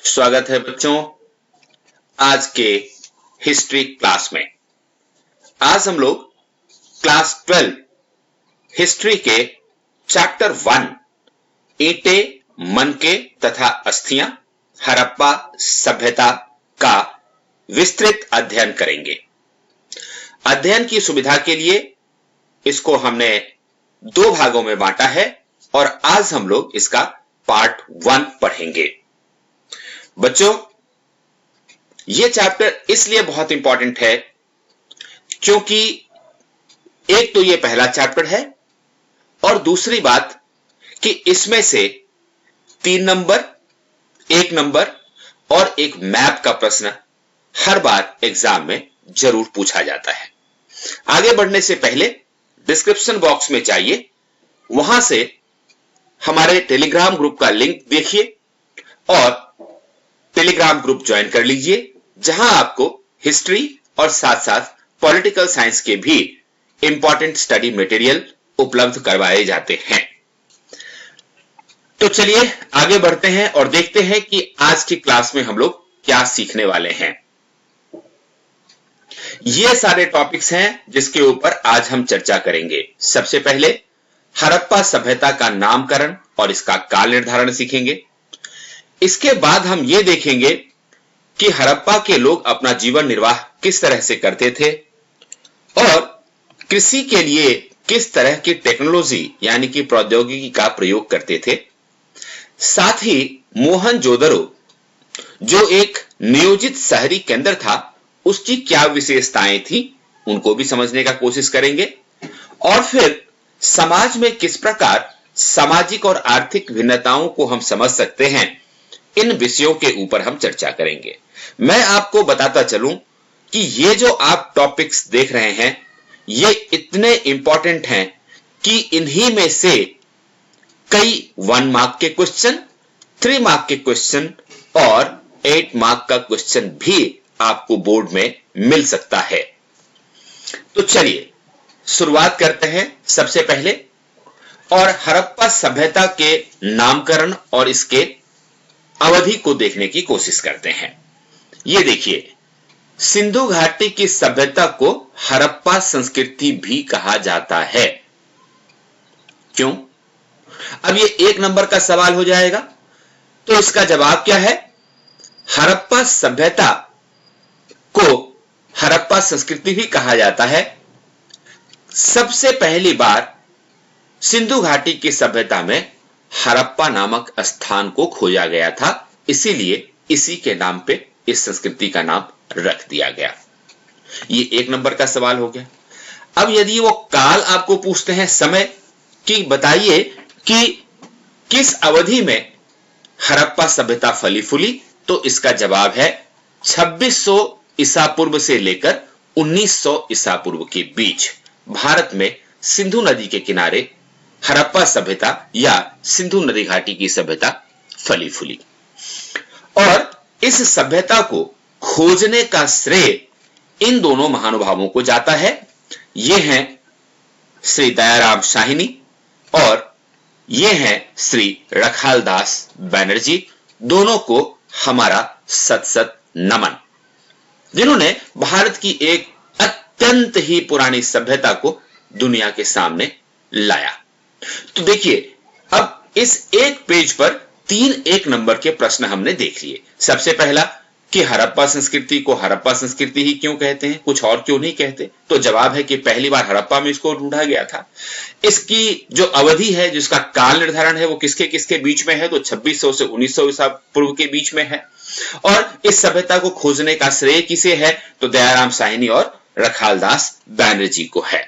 स्वागत है बच्चों आज के हिस्ट्री क्लास में। आज हम लोग क्लास 12 हिस्ट्री के चैप्टर 1 ईंटे, मनके तथा अस्थियां हड़प्पा सभ्यता का विस्तृत अध्ययन करेंगे। अध्ययन की सुविधा के लिए इसको हमने 2 भागों में बांटा है और आज हम लोग इसका पार्ट 1 पढ़ेंगे। बच्चों, यह चैप्टर इसलिए बहुत इंपॉर्टेंट है क्योंकि एक तो यह पहला चैप्टर है और दूसरी बात कि इसमें से 3 नंबर, 1 नंबर और एक मैप का प्रश्न हर बार एग्जाम में जरूर पूछा जाता है। आगे बढ़ने से पहले डिस्क्रिप्शन बॉक्स में जाइए, वहां से हमारे टेलीग्राम ग्रुप का लिंक देखिए और टेलीग्राम ग्रुप ज्वाइन कर लीजिए, जहां आपको हिस्ट्री और साथ साथ पॉलिटिकल साइंस के भी इंपॉर्टेंट स्टडी मटेरियल उपलब्ध करवाए जाते हैं। तो चलिए आगे बढ़ते हैं और देखते हैं कि आज की क्लास में हम लोग क्या सीखने वाले हैं। ये सारे टॉपिक्स हैं जिसके ऊपर आज हम चर्चा करेंगे। सबसे पहले हड़प्पा सभ्यता का नामकरण और इसका काल निर्धारण सीखेंगे। इसके बाद हम ये देखेंगे कि हड़प्पा के लोग अपना जीवन निर्वाह किस तरह से करते थे और कृषि के लिए किस तरह की टेक्नोलॉजी यानी कि प्रौद्योगिकी का प्रयोग करते थे। साथ ही मोहनजोदड़ो जो एक नियोजित शहरी केंद्र था, उसकी क्या विशेषताएं थी, उनको भी समझने का कोशिश करेंगे। और फिर समाज में किस प्रकार सामाजिक और आर्थिक भिन्नताओं को हम समझ सकते हैं, इन विषयों के ऊपर हम चर्चा करेंगे। मैं आपको बताता चलूं कि ये जो आप टॉपिक्स देख रहे हैं ये इतने इंपॉर्टेंट हैं कि इन्हीं में से कई 1 मार्क के क्वेश्चन, 3 मार्क के क्वेश्चन और 8 मार्क का क्वेश्चन भी आपको बोर्ड में मिल सकता है। तो चलिए शुरुआत करते हैं सबसे पहले और हड़प्पा सभ्यता के नामकरण और इसके अवधि को देखने की कोशिश करते हैं। ये देखिए, सिंधु घाटी की सभ्यता को हड़प्पा संस्कृति भी कहा जाता है। क्यों? अब ये 1 नंबर का सवाल हो जाएगा, तो इसका जवाब क्या है? हड़प्पा सभ्यता को हड़प्पा संस्कृति भी कहा जाता है। सबसे पहली बार सिंधु घाटी की सभ्यता में हड़प्पा नामक स्थान को खोजा गया था, इसीलिए इसी के नाम पे इस संस्कृति का नाम रख दिया गया। ये 1 नंबर का सवाल हो गया। अब यदि वो काल आपको पूछते हैं, समय की, बताइए कि किस अवधि में हड़प्पा सभ्यता फली फूली, तो इसका जवाब है 2600 ईसा पूर्व से लेकर 1900 ईसा पूर्व के बीच भारत में सिंधु नदी के किनारे हड़प्पा सभ्यता या सिंधु नदी घाटी की सभ्यता फली फूली। और इस सभ्यता को खोजने का श्रेय इन दोनों महानुभावों को जाता है। ये हैं श्री दयाराम साहनी और ये हैं श्री रखालदास बैनर्जी। दोनों को हमारा सत सत नमन, जिन्होंने भारत की एक अत्यंत ही पुरानी सभ्यता को दुनिया के सामने लाया। तो देखिए, अब इस एक पेज पर 3 1 नंबर के प्रश्न हमने देख लिए। सबसे पहला कि हड़प्पा संस्कृति को हड़प्पा संस्कृति ही क्यों कहते हैं, कुछ और क्यों नहीं कहते? तो जवाब है कि पहली बार हड़प्पा में इसको ढूंढा गया था। इसकी जो अवधि है, जिसका काल निर्धारण है, वो किसके किसके बीच में है? तो 2600 से 1900 ईसा पूर्व के बीच में है। और इस सभ्यता को खोजने का श्रेय किसे है? तो दयाराम साहनी और रखालदास बैनर्जी को है।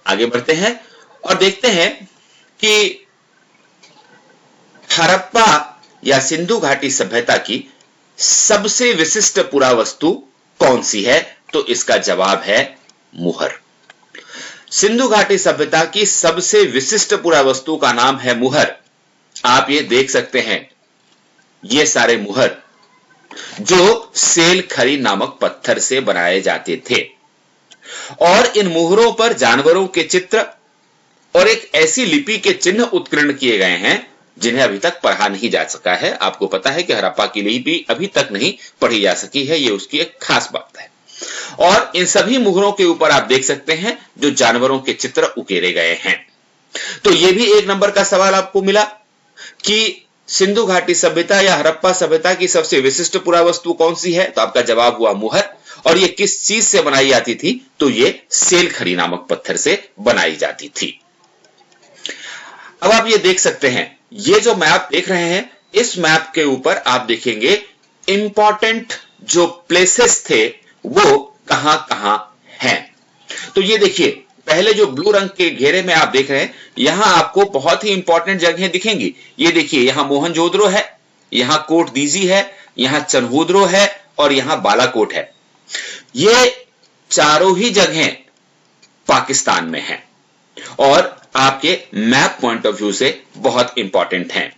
आगे बढ़ते हैं और देखते हैं कि हड़प्पा या सिंधु घाटी सभ्यता की सबसे विशिष्ट पुरावस्तु कौन सी है? तो इसका जवाब है मुहर। सिंधु घाटी सभ्यता की सबसे विशिष्ट पुरावस्तु का नाम है मुहर। आप ये देख सकते हैं, ये सारे मुहर जो सेल खरी नामक पत्थर से बनाए जाते थे और इन मुहरों पर जानवरों के चित्र और एक ऐसी लिपि के चिन्ह उत्कीर्ण किए गए हैं जिन्हें अभी तक पढ़ा नहीं जा सका है। आपको पता है कि हड़प्पा की लिपि अभी तक नहीं पढ़ी जा सकी है, ये उसकी एक खास बात है। और इन सभी मुहरों के ऊपर आप देख सकते हैं जो जानवरों के चित्र उकेरे गए हैं। तो ये भी 1 नंबर का सवाल आपको मिला कि सिंधु घाटी सभ्यता या हड़प्पा सभ्यता की सबसे विशिष्ट पुरावस्तु कौन सी है? तो आपका जवाब हुआ मुहर। और ये किस चीज से बनाई जाती थी? तो ये सेलखड़ी नामक पत्थर से बनाई जाती थी। अब आप ये देख सकते हैं, ये जो मैप देख रहे हैं, इस मैप के ऊपर आप देखेंगे इंपॉर्टेंट जो प्लेसेस थे वो कहां कहां हैं। तो ये देखिए, पहले जो ब्लू रंग के घेरे में आप देख रहे हैं, यहां आपको बहुत ही इंपॉर्टेंट जगहें दिखेंगी। ये देखिए, यहां मोहनजोदड़ो है, यहां कोट दीजी है, यहां चनहुद्रो है और यहां बालाकोट है। ये चारों ही जगहें पाकिस्तान में हैं और आपके मैप पॉइंट ऑफ व्यू से बहुत इंपॉर्टेंट हैं।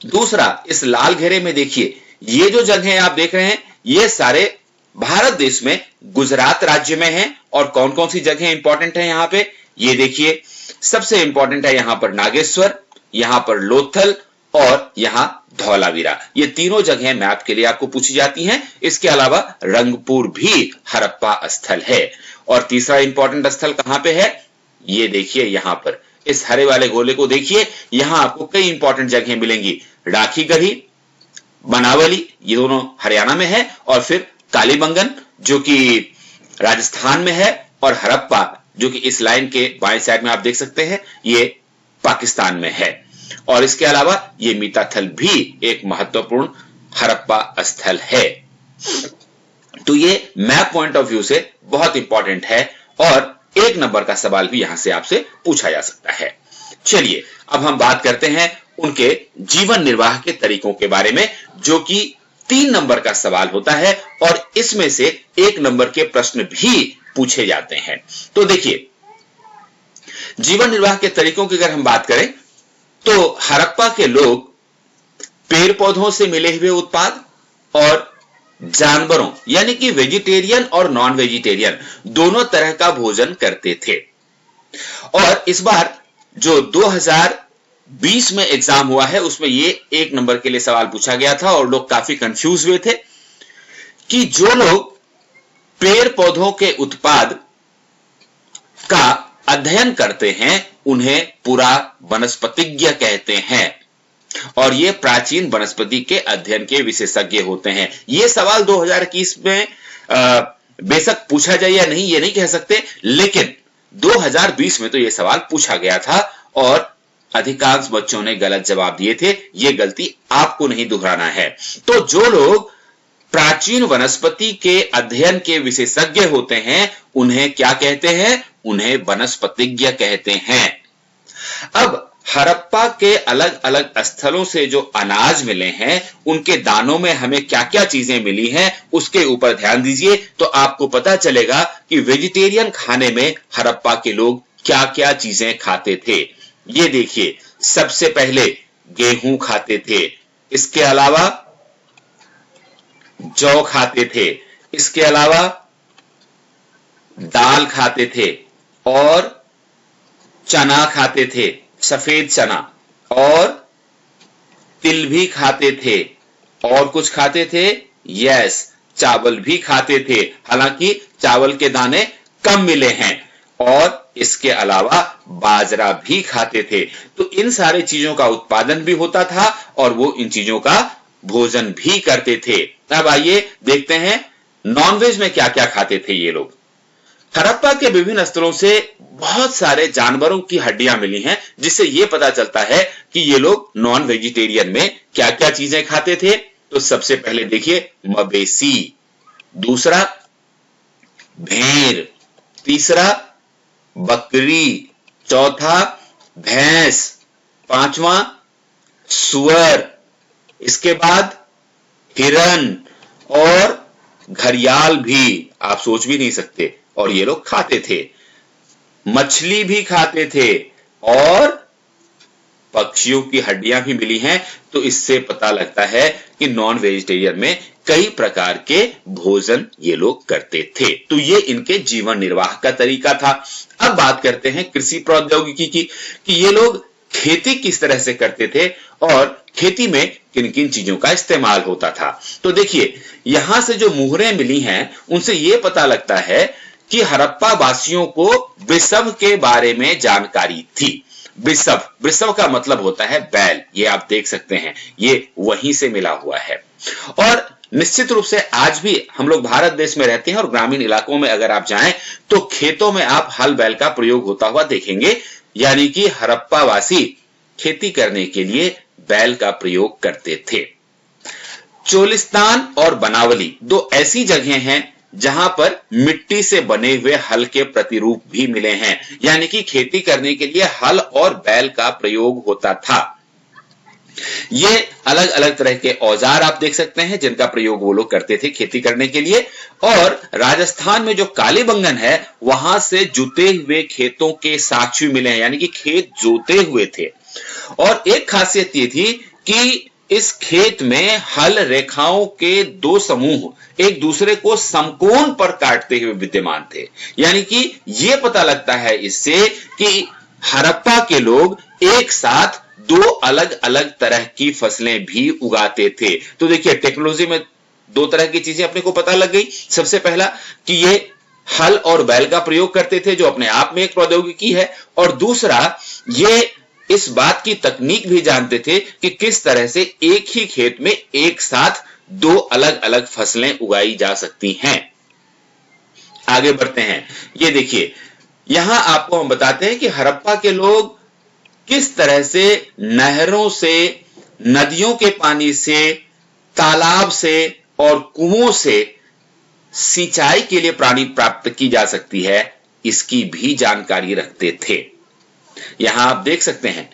दूसरा, इस लाल घेरे में देखिए, ये जो जगहें आप देख रहे हैं, ये सारे भारत देश में गुजरात राज्य में हैं। और कौन कौन सी जगहें इंपॉर्टेंट है यहां पे? ये देखिए, सबसे इंपॉर्टेंट है यहां पर नागेश्वर, यहां पर लोथल और यहां धौलावीरा। ये तीनों जगहें मैप के लिए आपको पूछी जाती हैं। इसके अलावा रंगपुर भी हड़प्पा स्थल है। और तीसरा इंपॉर्टेंट स्थल कहां पे है? ये देखिए, यहां पर इस हरे वाले गोले को देखिए, यहां आपको कई इंपॉर्टेंट जगहें मिलेंगी। राखी गढ़ी, बनावली, ये दोनों हरियाणा में है, और फिर कालीबंगन जो कि राजस्थान में है, और हड़प्पा जो कि इस लाइन के बाएं साइड में आप देख सकते हैं, ये पाकिस्तान में है। और इसके अलावा ये मीताथल भी एक महत्वपूर्ण हड़प्पा स्थल है। तो ये मैप पॉइंट ऑफ व्यू से बहुत इंपॉर्टेंट है और 1 नंबर का सवाल भी यहां से आपसे पूछा जा सकता है। चलिए, अब हम बात करते हैं उनके जीवन निर्वाह के तरीकों के बारे में, जो कि 3 नंबर का सवाल होता है और इसमें से 1 नंबर के प्रश्न भी पूछे जाते हैं। तो देखिए, जीवन निर्वाह के तरीकों की अगर हम बात करें तो हड़प्पा के लोग पेड़ पौधों से मिले हुए उत्पाद और जानवरों यानी कि वेजिटेरियन और नॉन वेजिटेरियन दोनों तरह का भोजन करते थे। और इस बार जो 2020 में एग्जाम हुआ है उसमें ये 1 नंबर के लिए सवाल पूछा गया था और लोग काफी कंफ्यूज हुए थे कि जो लोग पेड़ पौधों के उत्पाद का अध्ययन करते हैं उन्हें पुरा वनस्पतिज्ञ कहते हैं और ये प्राचीन वनस्पति के अध्ययन के विशेषज्ञ होते हैं। ये सवाल 2021 में बेशक पूछा जाए या नहीं ये नहीं कह सकते, लेकिन 2020 में तो ये सवाल पूछा गया था और अधिकांश बच्चों ने गलत जवाब दिए थे। ये गलती आपको नहीं दोहराना है। तो जो लोग प्राचीन वनस्पति के अध्ययन के विशेषज्ञ होते हैं उन्हें क्या कहते हैं? उन्हें वनस्पतिज्ञ कहते हैं। अब हड़प्पा के अलग अलग स्थलों से जो अनाज मिले हैं उनके दानों में हमें क्या क्या चीजें मिली हैं उसके ऊपर ध्यान दीजिए, तो आपको पता चलेगा कि वेजिटेरियन खाने में हड़प्पा के लोग क्या क्या चीजें खाते थे। ये देखिए, सबसे पहले गेहूं खाते थे, इसके अलावा जौ खाते थे, इसके अलावा दाल खाते थे और चना खाते थे, सफेद चना, और तिल भी खाते थे और कुछ खाते थे, यस, चावल भी खाते थे। हालांकि चावल के दाने कम मिले हैं और इसके अलावा बाजरा भी खाते थे। तो इन सारी चीजों का उत्पादन भी होता था और वो इन चीजों का भोजन भी करते थे। अब आइए देखते हैं नॉनवेज में क्या क्या खाते थे ये लोग। हड़प्पा के विभिन्न स्थलों से बहुत सारे जानवरों की हड्डियां मिली हैं जिससे यह पता चलता है कि ये लोग नॉन वेजिटेरियन में क्या क्या चीजें खाते थे। तो सबसे पहले देखिए, मवेशी, दूसरा भेड़, तीसरा बकरी, चौथा भैंस, पांचवा सुअर, इसके बाद हिरन और घड़ियाल भी, आप सोच भी नहीं सकते, और ये लोग खाते थे। मछली भी खाते थे और पक्षियों की हड्डियां भी मिली हैं। तो इससे पता लगता है कि नॉन वेजिटेरियन में कई प्रकार के भोजन ये लोग करते थे। तो ये इनके जीवन निर्वाह का तरीका था। अब बात करते हैं कृषि प्रौद्योगिकी की कि ये लोग खेती किस तरह से करते थे और खेती में किन किन चीजों का इस्तेमाल होता था। तो देखिए, यहां से जो मुहरें मिली हैं उनसे यह पता लगता है कि हड़प्पा वासियों को वृषभ के बारे में जानकारी थी। वृषभ का मतलब होता है बैल, ये आप देख सकते हैं, ये वहीं से मिला हुआ है। और निश्चित रूप से आज भी हम लोग भारत देश में रहते हैं और ग्रामीण इलाकों में अगर आप जाएं तो खेतों में आप हल बैल का प्रयोग होता हुआ देखेंगे, यानी कि हड़प्पा वासी खेती करने के लिए बैल का प्रयोग करते थे। चोलिस्तान और बनावली दो ऐसी जगहें हैं जहां पर मिट्टी से बने हुए हल के प्रतिरूप भी मिले हैं, यानी कि खेती करने के लिए हल और बैल का प्रयोग होता था। ये अलग अलग तरह के औजार आप देख सकते हैं जिनका प्रयोग वो लोग करते थे खेती करने के लिए। और राजस्थान में जो कालीबंगन है वहां से जुते हुए खेतों के साक्ष्य मिले हैं, यानी कि खेत जोते हुए थे। और एक खासियत ये थी कि इस खेत में हल रेखाओं के दो समूह एक दूसरे को समकोण पर काटते हुए विद्यमान थे, यानी कि यह पता लगता है इससे कि हड़प्पा के लोग एक साथ दो अलग अलग तरह की फसलें भी उगाते थे। तो देखिए, टेक्नोलॉजी में दो तरह की चीजें अपने को पता लग गई। सबसे पहला कि ये हल और बैल का प्रयोग करते थे, जो अपने आप में एक प्रौद्योगिकी है, और दूसरा ये इस बात की तकनीक भी जानते थे कि किस तरह से एक ही खेत में एक साथ दो अलग अलग फसलें उगाई जा सकती हैं। आगे बढ़ते हैं। ये देखिए, यहां आपको हम बताते हैं कि हड़प्पा के लोग किस तरह से नहरों से, नदियों के पानी से, तालाब से और कुओं से सिंचाई के लिए पानी प्राप्त की जा सकती है, इसकी भी जानकारी रखते थे। यहां आप देख सकते हैं,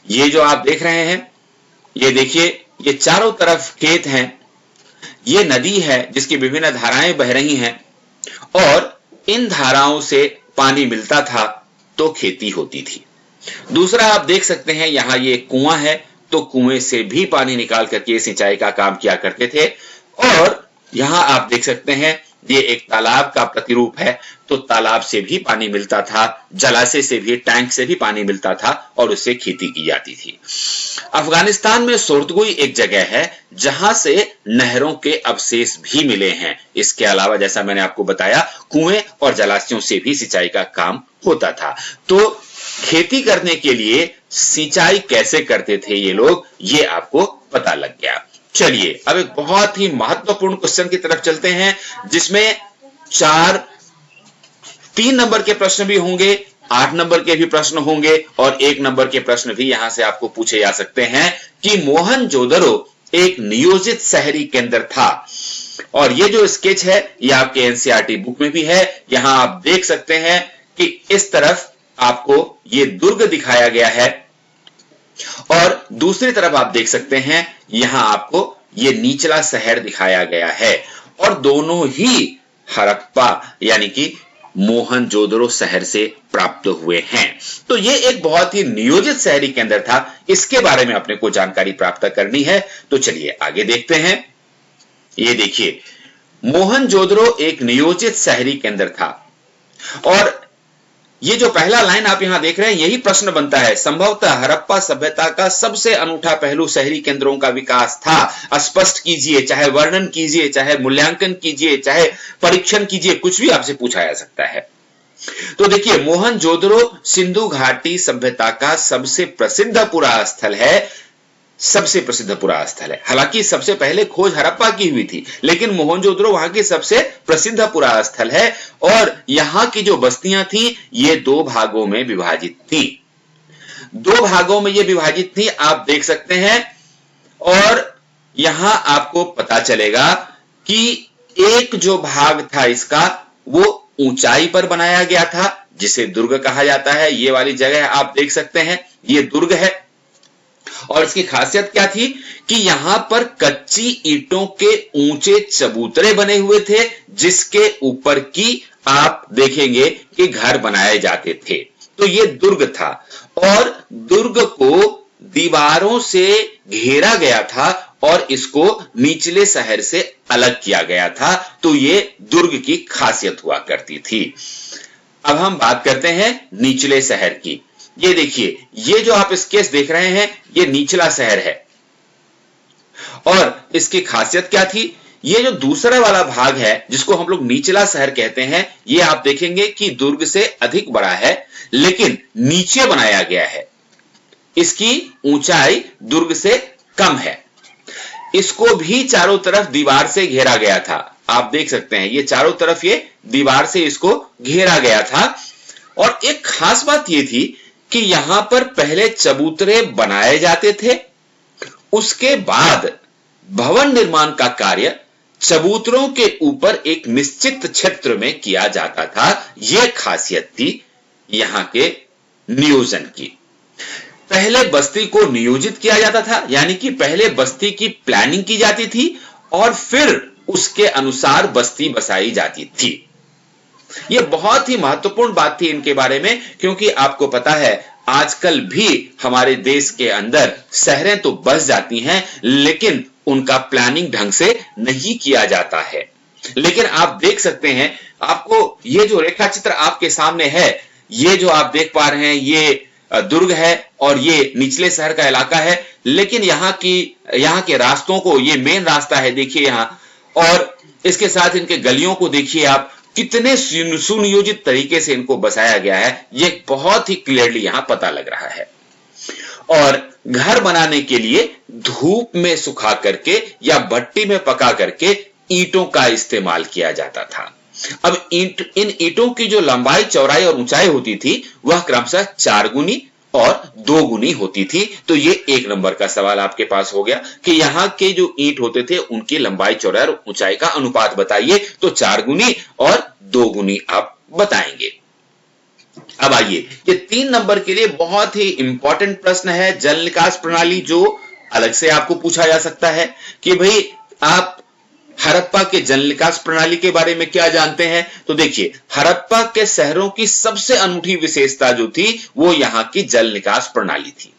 ये जो आप देख रहे हैं, ये देखिए, ये चारों तरफ खेत हैं, ये नदी है जिसकी विभिन्न धाराएं बह रही हैं और इन धाराओं से पानी मिलता था तो खेती होती थी। दूसरा आप देख सकते हैं, यहां ये कुआं है, तो कुएं से भी पानी निकाल करके सिंचाई का काम किया करते थे। और यहां आप देख सकते हैं, ये एक तालाब का प्रतिरूप है, तो तालाब से भी पानी मिलता था, जलाशय से भी, टैंक से भी पानी मिलता था और उससे खेती की जाती थी। अफगानिस्तान में सोर्तगुई एक जगह है जहां से नहरों के अवशेष भी मिले हैं। इसके अलावा जैसा मैंने आपको बताया, कुएं और जलाशयों से भी सिंचाई का काम होता था। तो खेती करने के लिए सिंचाई कैसे करते थे ये लोग, ये आपको पता लग गया। चलिए अब एक बहुत ही महत्वपूर्ण क्वेश्चन की तरफ चलते हैं, जिसमें 3 नंबर के प्रश्न भी होंगे, 8 नंबर के भी प्रश्न होंगे और 1 नंबर के प्रश्न भी यहां से आपको पूछे जा सकते हैं कि मोहनजोदड़ो एक नियोजित शहरी केंद्र था। और ये जो स्केच है ये आपके एनसीईआरटी बुक में भी है। यहां आप देख सकते हैं कि इस तरफ आपको ये दुर्ग दिखाया गया है और दूसरी तरफ आप देख सकते हैं यहां आपको ये निचला शहर दिखाया गया है, और दोनों ही हड़प्पा यानी कि मोहनजोदड़ो शहर से प्राप्त हुए हैं। तो ये एक बहुत ही नियोजित शहरी केंद्र था, इसके बारे में अपने को जानकारी प्राप्त करनी है। तो चलिए आगे देखते हैं। ये देखिए, मोहनजोदड़ो एक नियोजित शहरी केंद्र था, और ये जो पहला लाइन आप यहां देख रहे हैं यही प्रश्न बनता है, संभवतः हड़प्पा सभ्यता का सबसे अनूठा पहलू शहरी केंद्रों का विकास था। स्पष्ट कीजिए, चाहे वर्णन कीजिए, चाहे मूल्यांकन कीजिए, चाहे परीक्षण कीजिए, कुछ भी आपसे पूछा जा सकता है। तो देखिए, मोहनजोदड़ो सिंधु घाटी सभ्यता का सबसे प्रसिद्ध पुरा स्थल है, सबसे प्रसिद्ध पुरा स्थल है। हालांकि सबसे पहले खोज हड़प्पा की हुई थी, लेकिन मोहनजोदड़ो वहां की सबसे प्रसिद्ध पुरा स्थल है। और यहां की जो बस्तियां थी ये 2 भागों में विभाजित थी। 2 भागों में ये विभाजित थी, आप देख सकते हैं। और यहां आपको पता चलेगा कि एक जो भाग था इसका वो ऊंचाई पर बनाया गया था, जिसे दुर्ग कहा जाता है। ये वाली जगह आप देख सकते हैं, ये दुर्ग है। और इसकी खासियत क्या थी कि यहां पर कच्ची ईंटों के ऊंचे चबूतरे बने हुए थे, जिसके ऊपर की आप देखेंगे कि घर बनाए जाते थे। तो ये दुर्ग था, और दुर्ग को दीवारों से घेरा गया था और इसको निचले शहर से अलग किया गया था। तो ये दुर्ग की खासियत हुआ करती थी। अब हम बात करते हैं निचले शहर की। ये देखिए, ये जो आप स्केच देख रहे हैं ये निचला शहर है। और इसकी खासियत क्या थी, ये जो दूसरा वाला भाग है जिसको हम लोग निचला शहर कहते हैं, ये आप देखेंगे कि दुर्ग से अधिक बड़ा है, लेकिन नीचे बनाया गया है। इसकी ऊंचाई दुर्ग से कम है। इसको भी चारों तरफ दीवार से घेरा गया था। आप देख सकते हैं ये चारों तरफ ये दीवार से इसको घेरा गया था। और एक खास बात ये थी कि यहां पर पहले चबूतरे बनाए जाते थे, उसके बाद भवन निर्माण का कार्य चबूतरों के ऊपर एक निश्चित क्षेत्र में किया जाता था। यह खासियत थी यहां के नियोजन की। पहले बस्ती को नियोजित किया जाता था, यानी कि पहले बस्ती की प्लानिंग की जाती थी और फिर उसके अनुसार बस्ती बसाई जाती थी। यह बहुत ही महत्वपूर्ण बात थी इनके बारे में, क्योंकि आपको पता है आजकल भी हमारे देश के अंदर शहरें तो बस जाती हैं, लेकिन उनका प्लानिंग ढंग से नहीं किया जाता है। लेकिन आप देख सकते हैं, आपको ये जो रेखा चित्र आपके सामने है, ये जो आप देख पा रहे हैं, ये दुर्ग है और ये निचले शहर का इलाका है। लेकिन यहाँ के रास्तों को, ये मेन रास्ता है देखिए यहाँ, और इसके साथ इनके गलियों को देखिए आप, कितने सुनियोजित तरीके से इनको बसाया गया है, ये बहुत ही क्लियरली यहां पता लग रहा है। और घर बनाने के लिए धूप में सुखा करके या भट्टी में पका करके ईंटों का इस्तेमाल किया जाता था। अब इन ईंटों की जो लंबाई, चौड़ाई और ऊंचाई होती थी वह क्रमशः 4 गुनी और 2 गुनी होती थी। तो ये 1 नंबर का सवाल आपके पास हो गया कि यहाँ के जो ईंट होते थे उनकी लंबाई, चौड़ाई और ऊंचाई का अनुपात बताइए। तो 4 गुनी और 2 गुनी आप बताएंगे। अब आइए, ये 3 नंबर के लिए बहुत ही इंपॉर्टेंट प्रश्न है, जल निकास प्रणाली, जो अलग से आपको पूछा जा सकता है कि भाई आप हड़प्पा के जल निकास प्रणाली के बारे में क्या जानते हैं। तो देखिए, हड़प्पा के शहरों की सबसे अनूठी विशेषता जो थी वो यहां की जल निकास प्रणाली थी।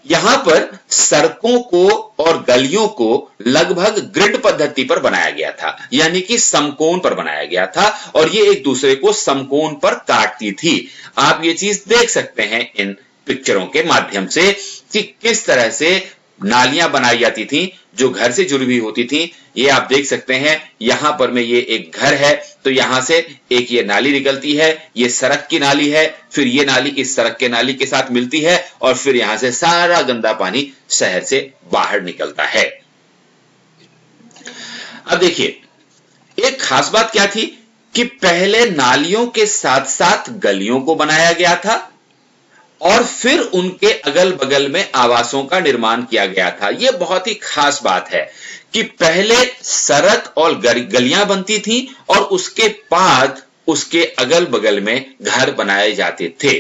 यहां पर सड़कों को और गलियों को लगभग ग्रिड पद्धति पर बनाया गया था, यानी कि समकोण पर बनाया गया था, और ये एक दूसरे को समकोण पर काटती थी। आप ये चीज देख सकते हैं इन पिक्चरों के माध्यम से कि किस तरह से नालियां बनाई जाती थी जो घर से जुड़ी हुई होती थी। ये आप देख सकते हैं, यहां पर में ये एक घर है, तो यहां से एक ये नाली निकलती है, ये सड़क की नाली है, फिर ये नाली इस सड़क के नाली के साथ मिलती है, और फिर यहां से सारा गंदा पानी शहर से बाहर निकलता है। अब देखिए, एक खास बात क्या थी कि पहले नालियों के साथ साथ गलियों को बनाया गया था और फिर उनके अगल बगल में आवासों का निर्माण किया गया था। यह बहुत ही खास बात है कि पहले सड़क और गलियां बनती थी और उसके बाद उसके अगल बगल में घर बनाए जाते थे,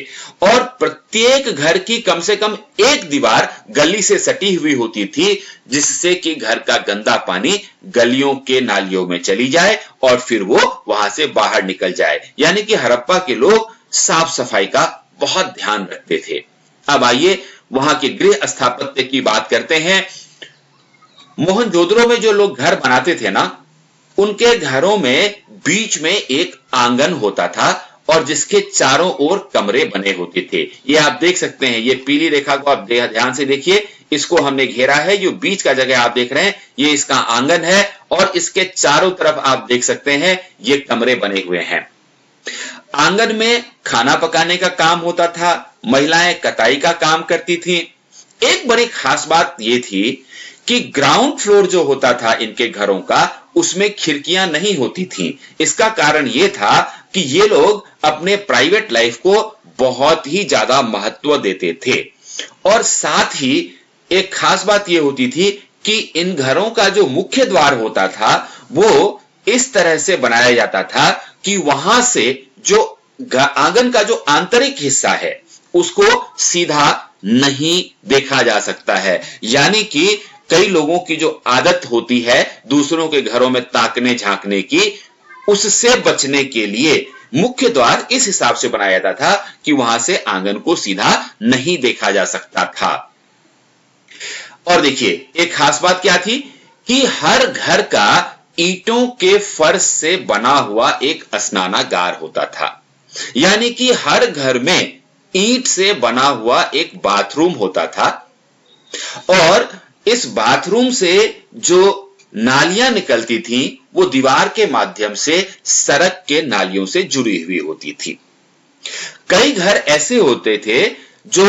और प्रत्येक घर की कम से कम एक दीवार गली से सटी हुई होती थी, जिससे कि घर का गंदा पानी गलियों के नालियों में चली जाए और फिर वो वहां से बाहर निकल जाए। यानी कि हड़प्पा के लोग साफ सफाई का बहुत ध्यान रखते थे। अब आइए वहां के गृह स्थापत्य की बात करते हैं। मोहनजोदड़ो में जो लोग घर बनाते थे ना, उनके घरों में बीच में एक आंगन होता था और जिसके चारों ओर कमरे बने होते थे। ये आप देख सकते हैं, ये पीली रेखा को आप ध्यान से देखिए, इसको हमने घेरा है, जो बीच का जगह आप देख रहे हैं ये इसका आंगन है, और इसके चारों तरफ आप देख सकते हैं ये कमरे बने हुए हैं। आंगन में खाना पकाने का काम होता था, महिलाएं कताई का काम करती थी। एक बड़ी खास बात यह थी कि ग्राउंड फ्लोर जो होता था इनके घरों का, उसमें खिड़कियां नहीं होती थीं। इसका कारण यह था कि ये लोग अपने प्राइवेट लाइफ को बहुत ही ज्यादा महत्व देते थे, और साथ ही एक खास बात यह होती थी कि इन घरों का जो मुख्य द्वार होता था वो इस तरह से बनाया जाता था कि वहां से जो आंगन का जो आंतरिक हिस्सा है उसको सीधा नहीं देखा जा सकता है। यानी कि कई लोगों की जो आदत होती है दूसरों के घरों में ताकने झांकने की, उससे बचने के लिए मुख्य द्वार इस हिसाब से बनाया जाता था कि वहां से आंगन को सीधा नहीं देखा जा सकता था। और देखिए, एक खास बात क्या थी कि हर घर का ईंटों के फर्श से बना हुआ एक स्नानागार होता था। यानी कि हर घर में ईंट से बना हुआ एक बाथरूम होता था और इस बाथरूम से जो नालियां निकलती थी वो दीवार के माध्यम से सड़क के नालियों से जुड़ी हुई होती थी। कई घर ऐसे होते थे जो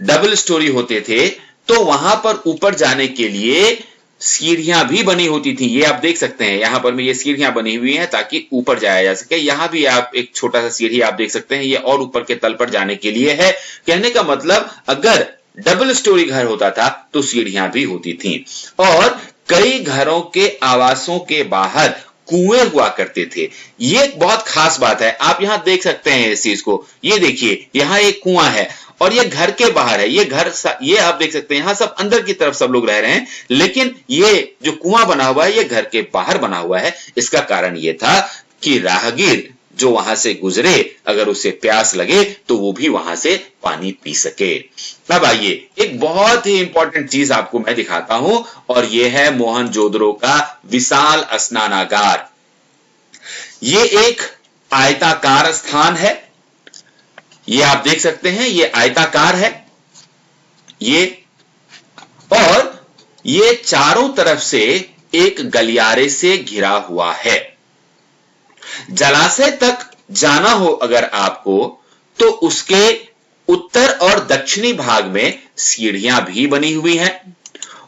डबल स्टोरी होते थे, तो वहां पर ऊपर जाने के लिए सीढ़ियां भी बनी होती थी। ये आप देख सकते हैं, यहां पर में ये सीढ़ियां बनी हुई हैं ताकि ऊपर जाया जा सके। यहां भी आप एक छोटा सा सीढ़ी आप देख सकते हैं, ये और ऊपर के तल पर जाने के लिए है। कहने का मतलब अगर डबल स्टोरी घर होता था तो सीढ़ियां भी होती थी। और कई घरों के आवासों के बाहर कुएं हुआ करते थे। ये एक बहुत खास बात है, आप यहां देख सकते हैं इस चीज को। ये देखिए, यहां एक कुआं है और ये घर के बाहर है। ये आप देख सकते हैं, यहां सब अंदर की तरफ सब लोग रह रहे हैं, लेकिन ये जो कुआं बना हुआ है ये घर के बाहर बना हुआ है। इसका कारण ये था कि राहगीर जो वहां से गुजरे, अगर उसे प्यास लगे तो वो भी वहां से पानी पी सके। अब आइए, एक बहुत ही इंपॉर्टेंट चीज आपको मैं दिखाता हूं और ये है मोहनजोदड़ो का विशाल स्नानागार। ये एक आयताकार स्थान है, ये आप देख सकते हैं, ये आयताकार है ये, और ये चारों तरफ से एक गलियारे से घिरा हुआ है। जलाशय तक जाना हो अगर आपको, तो उसके उत्तर और दक्षिणी भाग में सीढ़ियां भी बनी हुई हैं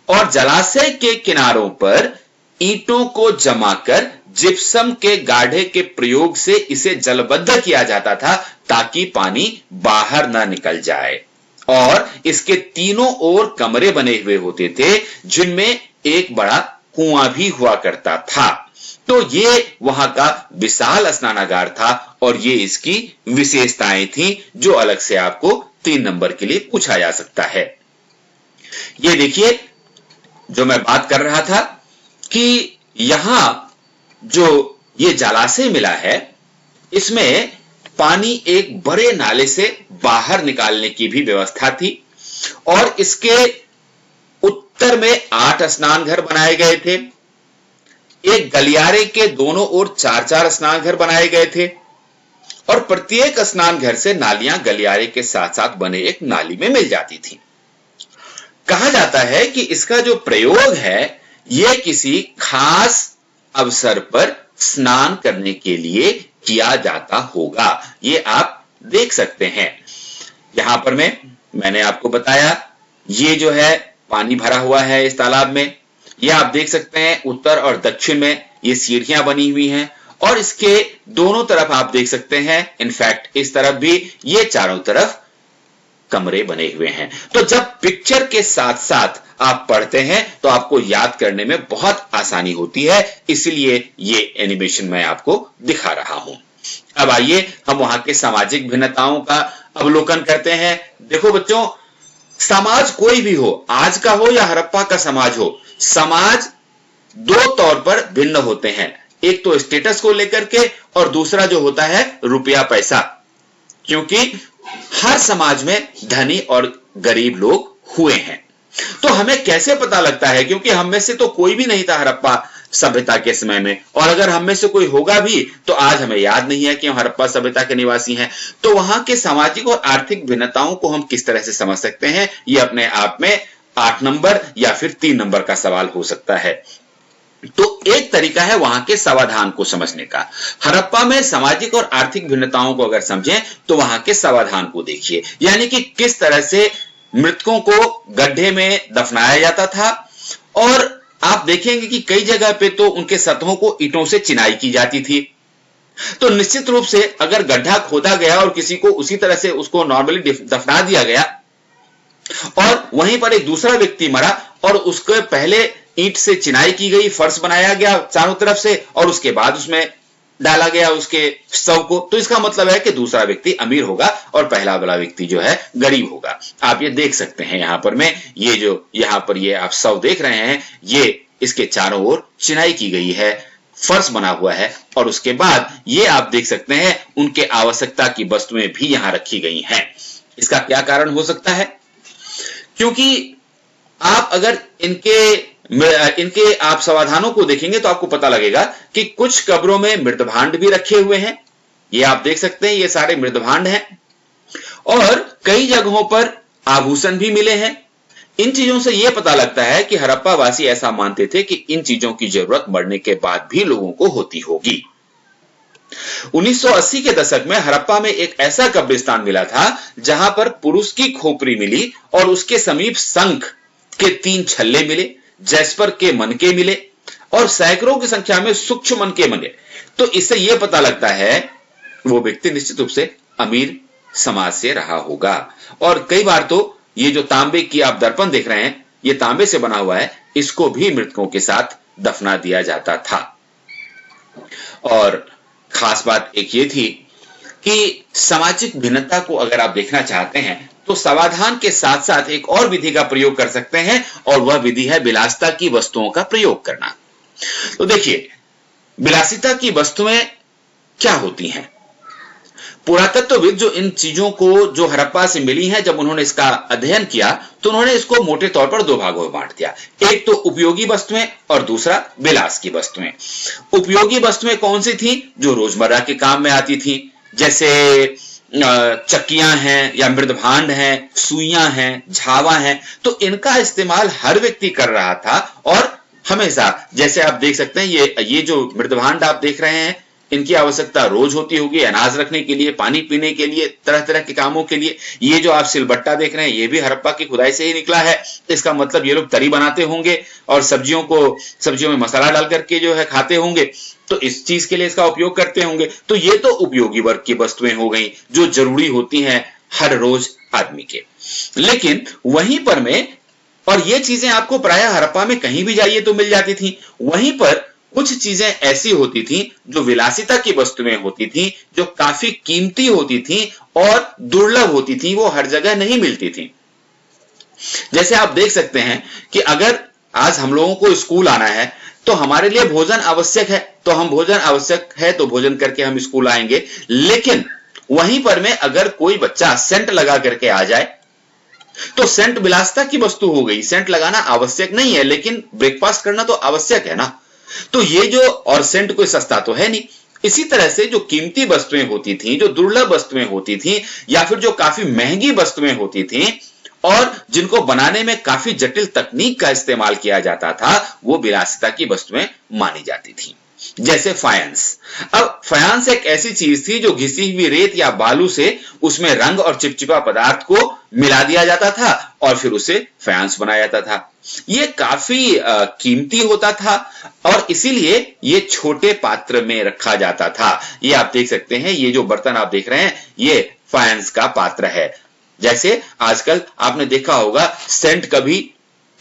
और जलाशय के किनारों पर ईंटों को जमाकर जिप्सम के गाढ़े के प्रयोग से इसे जलबद्ध किया जाता था ताकि पानी बाहर ना निकल जाए। और इसके तीनों ओर कमरे बने हुए होते थे जिनमें एक बड़ा कुआं भी हुआ करता था। तो ये वहां का विशाल स्नानागार था और ये इसकी विशेषताएं थी जो अलग से आपको 3 नंबर के लिए पूछा जा सकता है। ये देखिए, जो मैं बात कर रहा था कि यहां जो ये जलाशय मिला है, इसमें पानी एक बड़े नाले से बाहर निकालने की भी व्यवस्था थी और इसके उत्तर में 8 स्नान घर बनाए गए थे। एक गलियारे के दोनों ओर 4-4 स्नान घर बनाए गए थे और प्रत्येक स्नान घर से नालियां गलियारे के साथ साथ बने एक नाली में मिल जाती थी। कहा जाता है कि इसका जो प्रयोग है यह किसी खास अवसर पर स्नान करने के लिए किया जाता होगा। ये आप देख सकते हैं, यहां पर मैंने आपको बताया, ये जो है पानी भरा हुआ है इस तालाब में। ये आप देख सकते हैं उत्तर और दक्षिण में ये सीढ़ियां बनी हुई हैं और इसके दोनों तरफ आप देख सकते हैं, इनफैक्ट इस तरफ भी ये चारों तरफ कमरे बने हुए हैं। तो जब पिक्चर के साथ साथ आप पढ़ते हैं तो आपको याद करने में बहुत आसानी होती है, इसलिए ये एनिमेशन मैं आपको दिखा रहा हूं। अब आइए हम वहां के सामाजिक भिन्नताओं का अवलोकन करते हैं। देखो बच्चों, समाज कोई भी हो, आज का हो या हड़प्पा का समाज हो, समाज 2 तौर पर भिन्न होते हैं। एक तो स्टेटस को लेकर के और दूसरा जो होता है रुपया पैसा, क्योंकि हर समाज में धनी और गरीब लोग हुए हैं। तो हमें कैसे पता लगता है, क्योंकि हम में से तो कोई भी नहीं था हड़प्पा सभ्यता के समय में, और अगर हम में से कोई होगा भी तो आज हमें याद नहीं है कि हम हड़प्पा सभ्यता के निवासी हैं। तो वहां के सामाजिक और आर्थिक भिन्नताओं को हम किस तरह से समझ सकते हैं, यह अपने आप में 8 नंबर या फिर 3 नंबर का सवाल हो सकता है। तो एक तरीका है वहां के समाधान को समझने का। हड़प्पा में सामाजिक और आर्थिक भिन्नताओं को अगर समझें तो वहां के समाधान को देखिए, यानी कि किस तरह से मृतकों को गड्ढे में दफनाया जाता था। और आप देखेंगे कि कई जगह पे तो उनके सतहों को ईंटों से चिनाई की जाती थी। तो निश्चित रूप से अगर गड्ढा खोदा गया और किसी को उसी तरह से उसको नॉर्मली दफना दिया गया और वहीं पर एक दूसरा व्यक्ति मरा और उसके पहले ईंट से चिनाई की गई, फर्श बनाया गया चारों तरफ से और उसके बाद उसमें डाला गया उसके शव को, तो इसका मतलब है कि दूसरा व्यक्ति अमीर होगा और पहला वाला व्यक्ति जो है गरीब होगा। आप ये देख सकते हैं यहां पर ये जो यहां पर ये आप शव देख रहे हैं, ये इसके चारों ओर चिनाई की गई है, फर्श बना हुआ है और उसके बाद ये आप देख सकते हैं उनके आवश्यकता की वस्तुएं भी यहां रखी गई हैं। इसका क्या कारण हो सकता है? क्योंकि आप अगर इनके आप समाधानों को देखेंगे तो आपको पता लगेगा कि कुछ कब्रों में मृतभांड भी रखे हुए हैं। ये आप देख सकते हैं, ये सारे मृतभांड हैं और कई जगहों पर आभूषण भी मिले हैं। इन चीजों से यह पता लगता है कि हड़प्पा वासी ऐसा मानते थे कि इन चीजों की जरूरत मरने के बाद भी लोगों को होती होगी। 1980 के दशक में हड़प्पा में एक ऐसा कब्रिस्तान मिला था जहां पर पुरुष की खोपड़ी मिली और उसके समीप शंख के 3 छल्ले मिले, जैस्पर के मनके मिले और सैकड़ों की संख्या में सूक्ष्म मनके मिले। तो इससे यह पता लगता है वो व्यक्ति निश्चित रूप से अमीर समाज से रहा होगा। और कई बार तो ये जो तांबे की आप दर्पण देख रहे हैं, ये तांबे से बना हुआ है, इसको भी मृतकों के साथ दफना दिया जाता था। और खास बात एक ये थी कि सामाजिक भिन्नता को अगर आप देखना चाहते हैं तो समाधान के साथ साथ एक और विधि का प्रयोग कर सकते हैं, और वह विधि है विलासिता की वस्तुओं का प्रयोग करना। तो देखिए, विलासिता की वस्तुएं क्या होती हैं? पुरातत्वविद जो इन चीजों को जो हड़प्पा से मिली हैं, जब उन्होंने इसका अध्ययन किया तो उन्होंने इसको मोटे तौर पर 2 भागों में बांट दिया। एक तो उपयोगी वस्तुएं और दूसरा विलास की वस्तुएं। उपयोगी वस्तुएं कौन सी थी? जो रोजमर्रा के काम में आती थी, जैसे चक्कियां हैं या मृदभांड हैं, सुइयां हैं, झावा हैं। तो इनका इस्तेमाल हर व्यक्ति कर रहा था और हमेशा, जैसे आप देख सकते हैं ये जो मृदभांड आप देख रहे हैं, इनकी आवश्यकता रोज होती होगी, अनाज रखने के लिए, पानी पीने के लिए, तरह तरह के कामों के लिए। ये जो आप सिलबट्टा देख रहे हैं, ये भी हड़प्पा की खुदाई से ही निकला है। इसका मतलब ये लोग तरी बनाते होंगे और सब्जियों में मसाला डाल करके जो है खाते होंगे, तो इस चीज के लिए इसका उपयोग करते होंगे। तो ये तो उपयोगी वर्ग की वस्तुएं हो गई जो जरूरी होती हैं हर रोज आदमी के। लेकिन वहीं पर में, और ये चीजें आपको प्रायः हड़प्पा में कहीं भी जाइए तो मिल जाती थी, वहीं पर कुछ चीजें ऐसी होती थी जो विलासिता की वस्तुएं होती थी, जो काफी कीमती होती थी और दुर्लभ होती थी, वो हर जगह नहीं मिलती थी। जैसे आप देख सकते हैं कि अगर आज हम लोगों को स्कूल आना है तो हमारे लिए भोजन आवश्यक है, तो भोजन करके हम स्कूल आएंगे। लेकिन वहीं पर में अगर कोई बच्चा सेंट लगा करके आ जाए तो सेंट विलासिता की वस्तु हो गई। सेंट लगाना आवश्यक नहीं है, लेकिन ब्रेकफास्ट करना तो आवश्यक है ना। तो ये जो, और सेंट कोई सस्ता तो है नहीं। इसी तरह से जो कीमती वस्तुएं होती थी, जो दुर्लभ वस्तुएं होती थी, या फिर जो काफी महंगी वस्तुएं होती थी और जिनको बनाने में काफी जटिल तकनीक का इस्तेमाल किया जाता था, वो विलासिता की वस्तुएं मानी जाती थी। जैसे फायंस। अब फायंस एक ऐसी चीज थी जो घिसी हुई रेत या बालू से उसमें रंग और चिपचिपा पदार्थ को मिला दिया जाता था और फिर उसे फायंस बनाया जाता था। ये काफी कीमती होता था और इसीलिए ये छोटे पात्र में रखा जाता था। ये आप देख सकते हैं, ये जो बर्तन आप देख रहे हैं, ये फायंस का पात्र है। जैसे आजकल आपने देखा होगा, सेंट कभी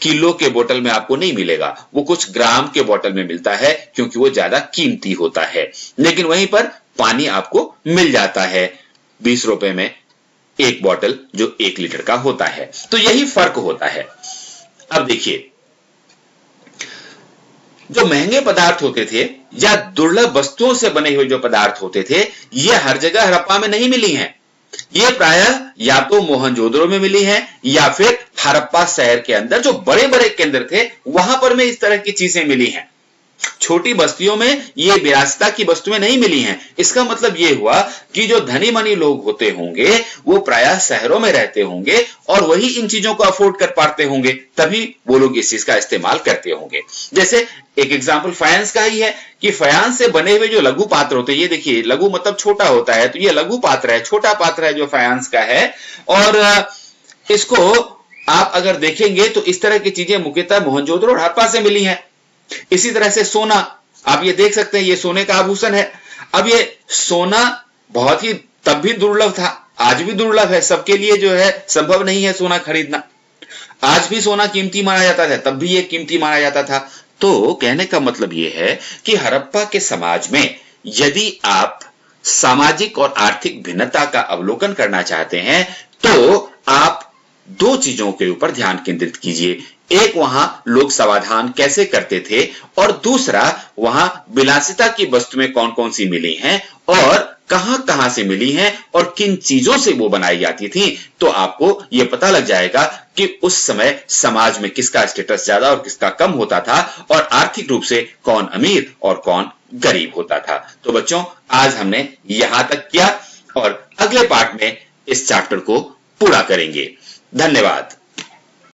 किलो के बोतल में आपको नहीं मिलेगा, वो कुछ ग्राम के बोतल में मिलता है क्योंकि वो ज्यादा कीमती होता है। लेकिन वहीं पर पानी आपको मिल जाता है 20 रुपए में एक बोतल, जो 1 लीटर का होता है। तो यही फर्क होता है। अब देखिए, जो महंगे पदार्थ होते थे या दुर्लभ वस्तुओं से बने हुए जो पदार्थ होते थे, ये हर जगह हड़प्पा में नहीं मिली हैं। ये प्रायः या तो मोहनजोदड़ो में मिली है या फिर हड़प्पा शहर के अंदर जो बड़े बड़े केंद्र थे वहां पर में इस तरह की चीजें मिली हैं। छोटी बस्तियों में ये विलासिता की वस्तुएं नहीं मिली हैं। इसका मतलब ये हुआ कि जो धनी मनी लोग होते होंगे वो प्रायः शहरों में रहते होंगे और वही इन चीजों को अफोर्ड कर पाते होंगे, तभी वो लोग इस चीज का इस्तेमाल करते होंगे। जैसे एक एग्जाम्पल फायंस का ही है कि फायंस से बने हुए जो लघु पात्र होते हैं, ये देखिए, लघु मतलब छोटा होता है, तो ये लघु पात्र है, छोटा पात्र है जो फायंस का है। और इसको आप अगर देखेंगे तो इस तरह की चीजें मुख्यतः मोहनजोदड़ो और हड़प्पा से मिली हैं। इसी तरह से सोना, आप ये देख सकते हैं, ये सोने का आभूषण है। अब ये सोना बहुत ही तब भी दुर्लभ था, आज भी दुर्लभ है, सबके लिए जो है संभव नहीं है सोना खरीदना। आज भी सोना कीमती माना जाता था, तब भी ये कीमती माना जाता था। तो कहने का मतलब ये है कि हड़प्पा के समाज में यदि आप सामाजिक और आर्थिक भिन्नता का अवलोकन करना चाहते हैं तो आप 2 चीजों के ऊपर ध्यान केंद्रित कीजिए। एक, वहां लोग समाधान कैसे करते थे, और दूसरा, वहां विलासिता की वस्तुएं कौन कौन सी मिली हैं और कहां कहां से मिली हैं और किन चीजों से वो बनाई जाती थी। तो आपको यह पता लग जाएगा कि उस समय समाज में किसका स्टेटस ज्यादा और किसका कम होता था और आर्थिक रूप से कौन अमीर और कौन गरीब होता था। तो बच्चों, आज हमने यहां तक किया और अगले पार्ट में इस चैप्टर को पूरा करेंगे। धन्यवाद।